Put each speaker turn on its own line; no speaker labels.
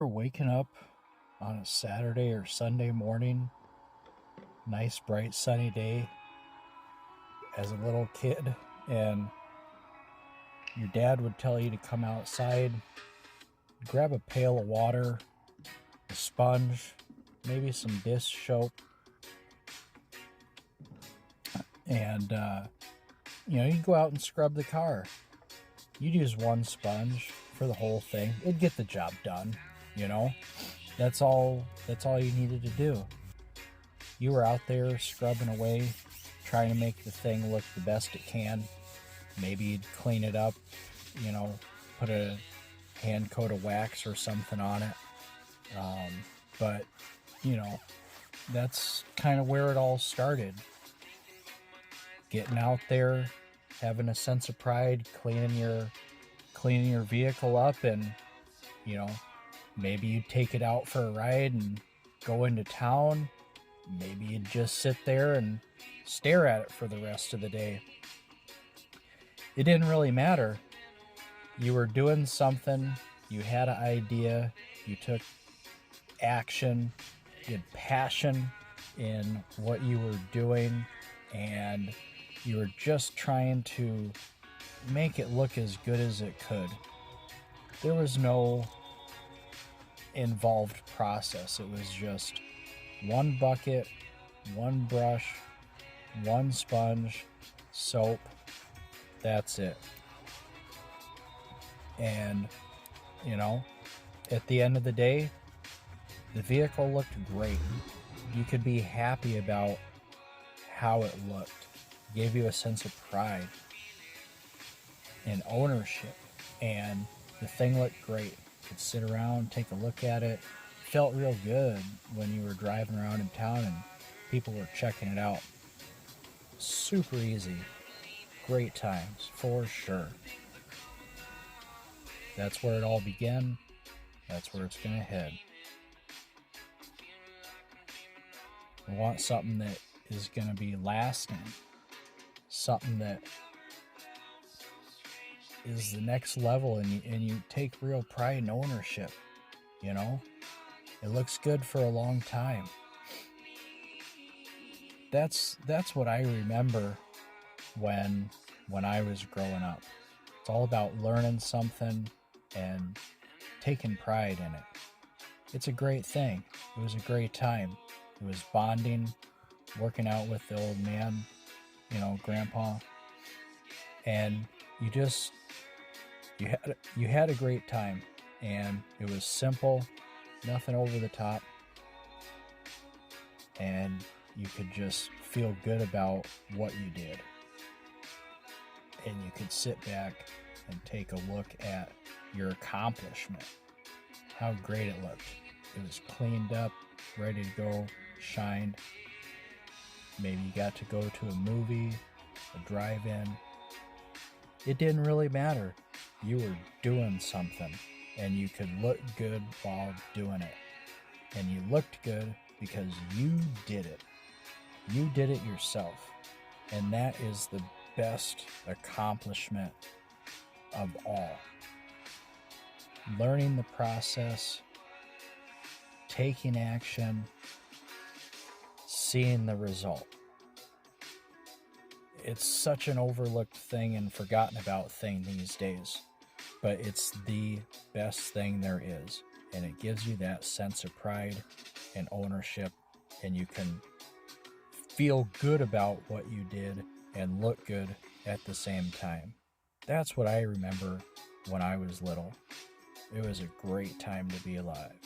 We're waking up on a Saturday or Sunday morning, nice bright sunny day as a little kid, and your dad would tell you to come outside, grab a pail of water, a sponge, maybe some dish soap, and you'd go out and scrub the car. You'd use one sponge for the whole thing. It'd get the job done, you know. That's all you needed to do. You were out there scrubbing away, trying to make the thing look the best it can. Maybe you'd clean it up, put a hand coat of wax or something on it. But, that's kind of where it all started. Getting out there, having a sense of pride, cleaning your vehicle up, and, maybe you'd take it out for a ride and go into town. Maybe you'd just sit there and stare at it for the rest of the day. It didn't really matter. You were doing something, you had an idea, you took action, you had passion in what you were doing, and you were just trying to make it look as good as it could. There was no involved process. It was just one bucket, one brush, one sponge, soap. That's it. And, at the end of the day, the vehicle looked great. You could be happy about how it looked. It gave you a sense of pride and ownership. And the thing looked great. You could sit around, take a look at it. It felt real good when you were driving around in town and people were checking it out. Super easy. Great times, for sure. That's where it all began. That's where it's going to head. I want something that is going to be lasting. Something that is the next level, and you take real pride and ownership. It looks good for a long time. That's what I remember when I was growing up. It's all about learning something and taking pride in it. It's a great thing. It was a great time. It was bonding, working out with the old man, grandpa, and you had a great time, and it was simple, nothing over the top, and you could just feel good about what you did. And you could sit back and take a look at your accomplishment, how great it looked. It was cleaned up, ready to go, shined. Maybe you got to go to a movie, a drive-in. It didn't really matter. You were doing something, and you could look good while doing it. And you looked good because you did it. You did it yourself. And that is the best accomplishment of all. Learning the process, taking action, seeing the result. It's such an overlooked thing and forgotten about thing these days, but it's the best thing there is, and it gives you that sense of pride and ownership, and you can feel good about what you did and look good at the same time. That's what I remember when I was little. It was a great time to be alive.